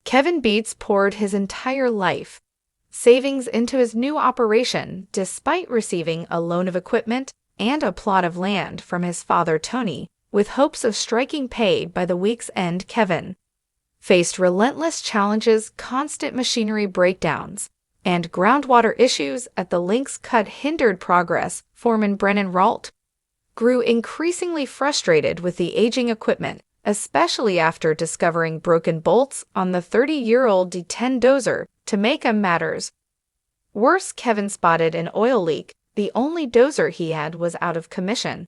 Kevin Beets poured his entire life savings into his new operation despite receiving a loan of equipment and a plot of land from his father Tony, with hopes of striking pay by the week's end. Kevin faced relentless challenges, constant machinery breakdowns, and groundwater issues at the link's cut hindered progress. Foreman Brennan Ralt grew increasingly frustrated with the aging equipment, especially after discovering broken bolts on the 30-year-old D10 Dozer. To make matters worse, Kevin spotted an oil leak. The only Dozer he had was out of commission,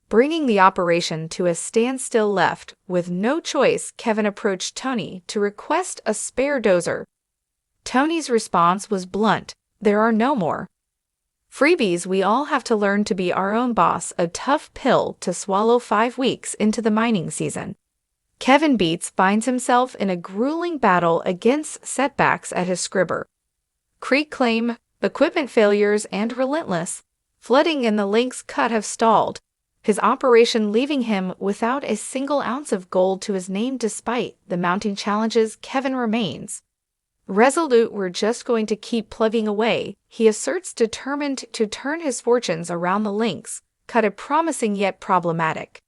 bringing the operation to a standstill. Left with no choice, Kevin approached Tony to request a spare Dozer. Tony's response was blunt: "There are no more freebies. We all have to learn to be our own boss." A tough pill to swallow 5 weeks into the mining season. Kevin Beets finds himself in a grueling battle against setbacks at his Scribber Creek claim, equipment failures, and relentless flooding in the link's cut have stalled his operation, leaving him without a single ounce of gold to his name. Despite the mounting challenges, Kevin remains resolute. "We're just going to keep plugging away," he asserts, determined to turn his fortunes around. The link's cut, a promising yet problematic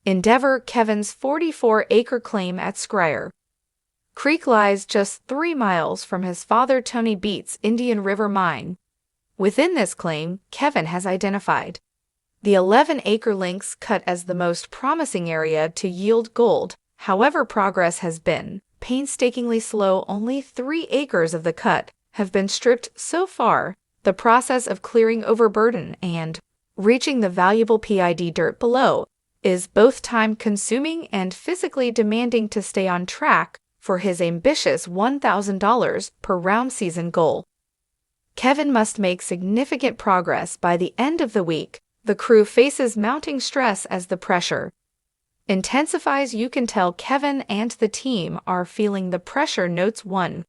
endeavor. Kevin's 44-acre claim at Scrier Creek lies just 3 miles from his father Tony Beets' Indian River mine. Within this claim, Kevin has identified the 11-acre link's cut as the most promising area to yield gold. However, progress has been painstakingly slow. Only 3 acres of the cut have been stripped so far. The process of clearing overburden and reaching the valuable PID dirt below is both time-consuming and physically demanding. To stay on track for his ambitious $1,000 per round season goal, Kevin must make significant progress by the end of the week. The crew faces mounting stress as the pressure intensifies. "You can tell Kevin and the team are feeling the pressure," notes one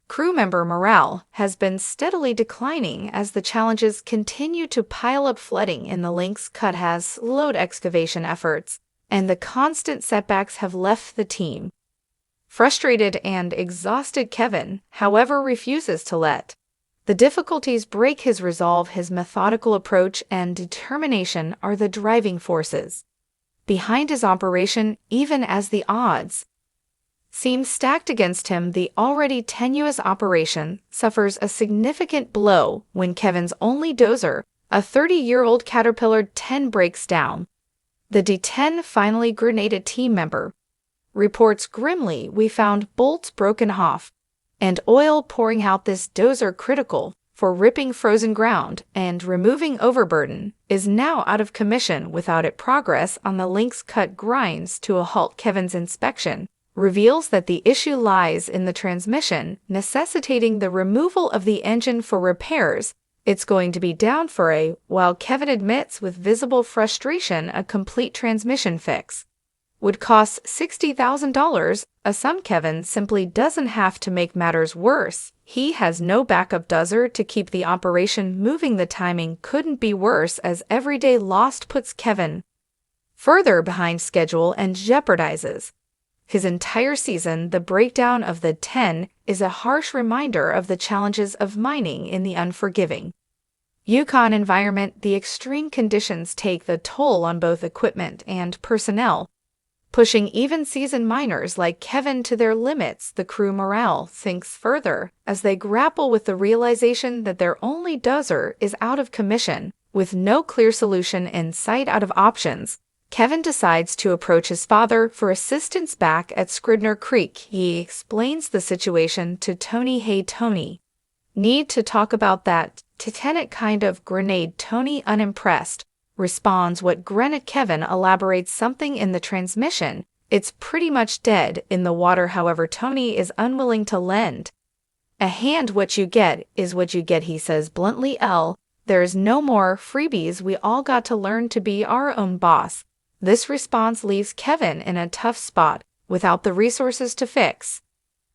crew member. "Morale has been steadily declining as the challenges continue to pile up. Flooding in the link's cut has slowed excavation efforts, and the constant setbacks have left the team frustrated and exhausted." Kevin, however, refuses to let the difficulties break his resolve. His methodical approach and determination are the driving forces behind his operation, even as the odds seem stacked against him. The already tenuous operation suffers a significant blow when Kevin's only Dozer, a 30-year-old Caterpillar 10, breaks down. The D10 finally grenaded team member reports grimly, "We found bolts broken off and oil pouring out. This Dozer, critical for ripping frozen ground and removing overburden, is now out of commission." Without it, progress on the link's cut grinds to a halt. Kevin's inspection reveals that the issue lies in the transmission, necessitating the removal of the engine for repairs. It's going to be down for a while. Kevin admits with visible frustration a complete transmission fix would cost $60,000, a sum Kevin simply doesn't have. To make matters worse, he has no backup Dozer to keep the operation moving. The timing couldn't be worse, as every day lost puts Kevin further behind schedule and jeopardizes his entire season. The breakdown of the 10 is a harsh reminder of the challenges of mining in the unforgiving Yukon environment. The extreme conditions take the toll on both equipment and personnel, pushing even seasoned miners like Kevin to their limits. The crew morale sinks further as they grapple with the realization that their only Dozer is out of commission. With no clear solution in sight, out of options, Kevin decides to approach his father for assistance back at Scribner Creek. He explains the situation to Tony. "Hey, Tony, need to talk about that Titanic kind of grenade." Tony, unimpressed, responds, "What grenade?" Kevin elaborates, "Something in the transmission. It's pretty much dead in the water." However, Tony is unwilling to lend a hand. "What you get is what you get," he says bluntly. There's no more freebies. We all got to learn to be our own boss." This response leaves Kevin in a tough spot. Without the resources to fix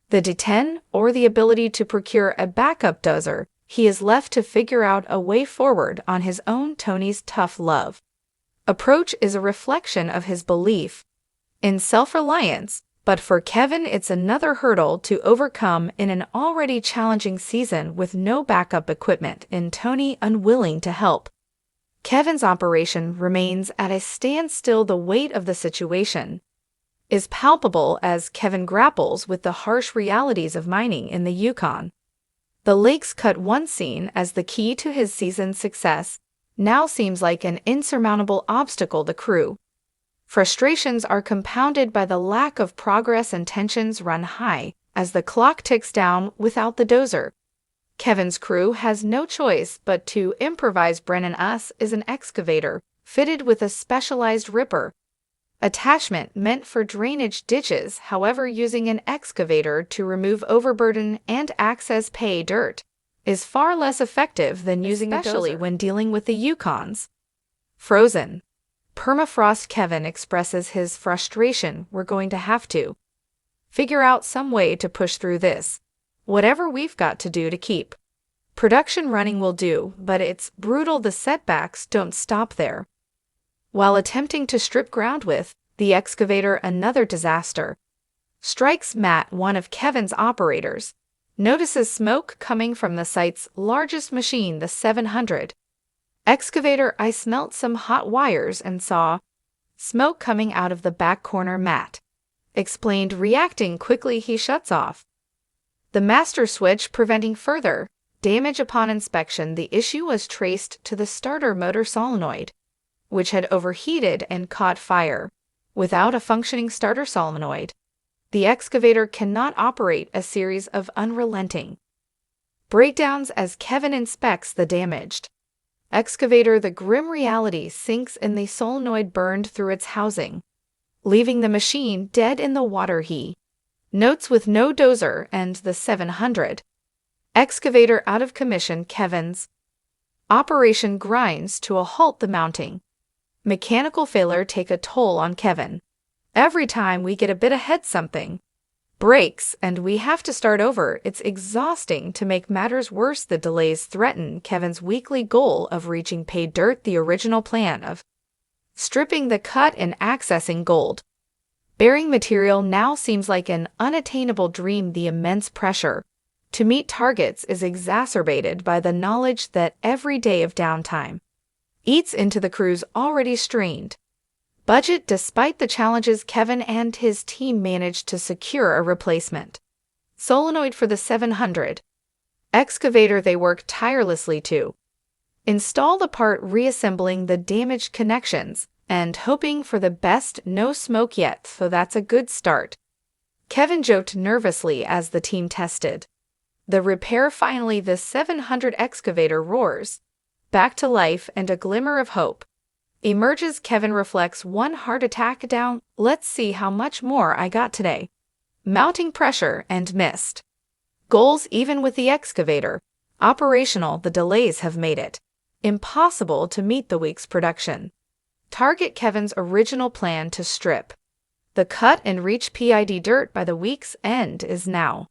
the D10 or the ability to procure a backup Dozer, he is left to figure out a way forward on his own. Tony's tough love approach is a reflection of his belief in self-reliance, But for Kevin, it's another hurdle to overcome in an already challenging season with no backup equipment and Tony unwilling to help. Kevin's operation remains at a standstill. The weight of the situation is palpable as Kevin grapples with the harsh realities of mining in the Yukon. The lakes cut once seen as the key to his season's success now seems like an insurmountable obstacle. The crew frustrations are compounded by the lack of progress and tensions run high as the clock ticks down without the dozer. Kevin's crew has no choice but to improvise. Brennan Us is an excavator fitted with a specialized ripper attachment meant for drainage ditches. However, using an excavator to remove overburden and access pay dirt is far less effective than using a dozer, especially when dealing with the Yukon's frozen permafrost. Kevin expresses his frustration. We're going to have to figure out some way to push through this. Whatever we've got to do to keep production running will do, but it's brutal. The setbacks don't stop there. While attempting to strip ground with the excavator, another disaster strikes. Matt, one of Kevin's operators, notices smoke coming from the site's largest machine, the 700 excavator. I smelt some hot wires and saw smoke coming out of the back corner, Matt explained. Reacting quickly, he shuts off the master switch, preventing further damage. Upon inspection, the issue was traced to the starter motor solenoid, which had overheated and caught fire. Without a functioning starter solenoid, the excavator cannot operate. A series of unrelenting breakdowns as Kevin inspects the damaged excavator. The grim reality sinks in. The solenoid burned through its housing, leaving the machine dead in the water. He notes with no dozer and the 700 excavator out of commission, Kevin's operation grinds to a halt. The mounting mechanical failure take a toll on Kevin. Every time we get a bit ahead, something breaks and we have to start over. It's exhausting. To make matters worse, the delays threaten Kevin's weekly goal of reaching pay dirt. The original plan of stripping the cut and accessing gold bearing material now seems like an unattainable dream. The immense pressure to meet targets is exacerbated by the knowledge that every day of downtime eats into the crew's already strained budget. Despite the challenges, Kevin and his team managed to secure a replacement solenoid for the 700 excavator. They worked tirelessly to install the part, reassembling the damaged connections and hoping for the best. No smoke yet, so that's a good start, Kevin joked nervously as the team tested the repair. Finally, the 700 excavator roars back to life and a glimmer of hope emerges. Kevin reflects, one heart attack down. Let's see how much more I got today. Mounting pressure and missed goals. Even with the excavator operational, the delays have made it impossible to meet the week's production target. Kevin's original plan to strip the cut and reach PID dirt by the week's end is now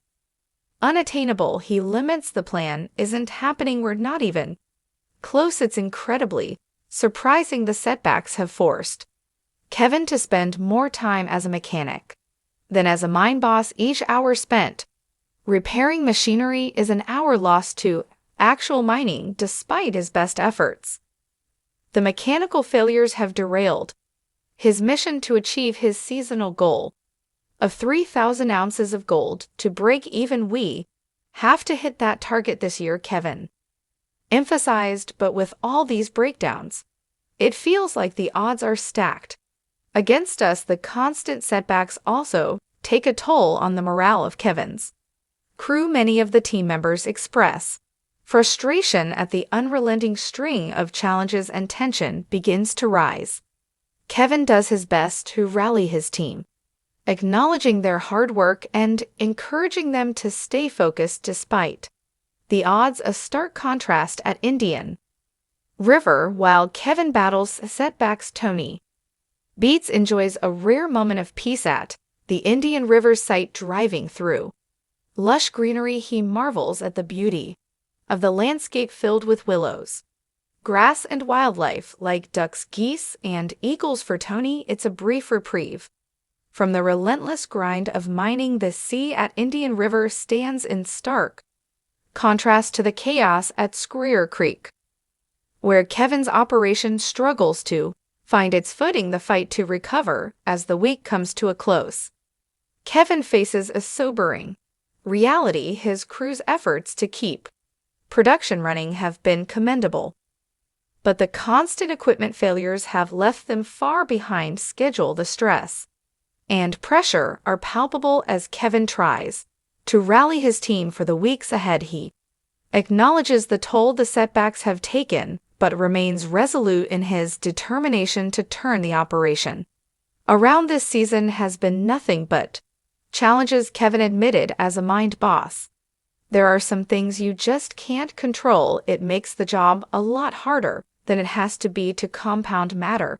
unattainable. He laments the plan isn't happening. We're not even close. It's incredibly surprising. The setbacks have forced Kevin to spend more time as a mechanic than as a mine boss. Each hour spent repairing machinery is an hour lost to actual mining. Despite his best efforts, the mechanical failures have derailed his mission to achieve his seasonal goal of 3,000 ounces of gold to break even. We have to hit that target this year, Kevin emphasized. But with all these breakdowns, it feels like the odds are stacked against us. The constant setbacks also take a toll on the morale of Kevin's crew. Many of the team members express frustration at the unrelenting string of challenges and tension begins to rise. Kevin does his best to rally his team, acknowledging their hard work and encouraging them to stay focused despite the odds. A stark contrast at Indian River. While Kevin battles setbacks, Tony Beets enjoys a rare moment of peace at the Indian River site. Driving through lush greenery, he marvels at the beauty of the landscape filled with willows, grass, and wildlife like ducks, geese, and eagles. For Tony, it's a brief reprieve from the relentless grind of mining, the sea at Indian River stands in stark contrast to the chaos at Squirrel Creek, where Kevin's operation struggles to find its footing, the fight to recover as the week comes to a close. Kevin faces a sobering reality. His crew's efforts to keep production running have been commendable, but the constant equipment failures have left them far behind schedule. The stress and pressure are palpable as Kevin tries to rally his team for the weeks ahead. He acknowledges the toll the setbacks have taken, but remains resolute in his determination to turn the operation around. This season has been nothing but challenges, Kevin admitted as a mind boss. There are some things you just can't control. It makes the job a lot harder than it has to be to compound matters.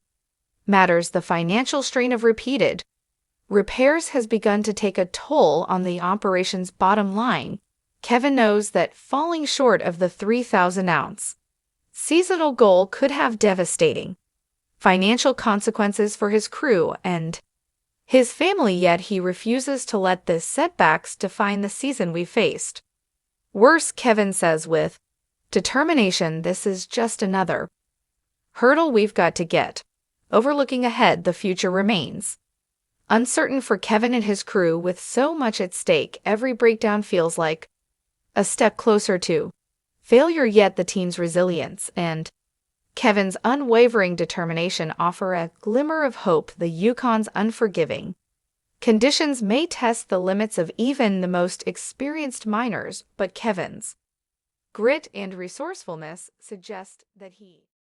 The financial strain of repeated repairs has begun to take a toll on the operation's bottom line. Kevin knows that falling short of the 3,000-ounce seasonal goal could have devastating financial consequences for his crew and his family, yet he refuses to let the setbacks define the season we faced. Worse, Kevin says with determination, this is just another hurdle we've got to get over. Looking ahead, the future remains uncertain for Kevin and his crew. With so much at stake, every breakdown feels like a step closer to failure, yet the team's resilience and Kevin's unwavering determination offer a glimmer of hope. The Yukon's unforgiving conditions may test the limits of even the most experienced miners, but Kevin's grit and resourcefulness suggest that he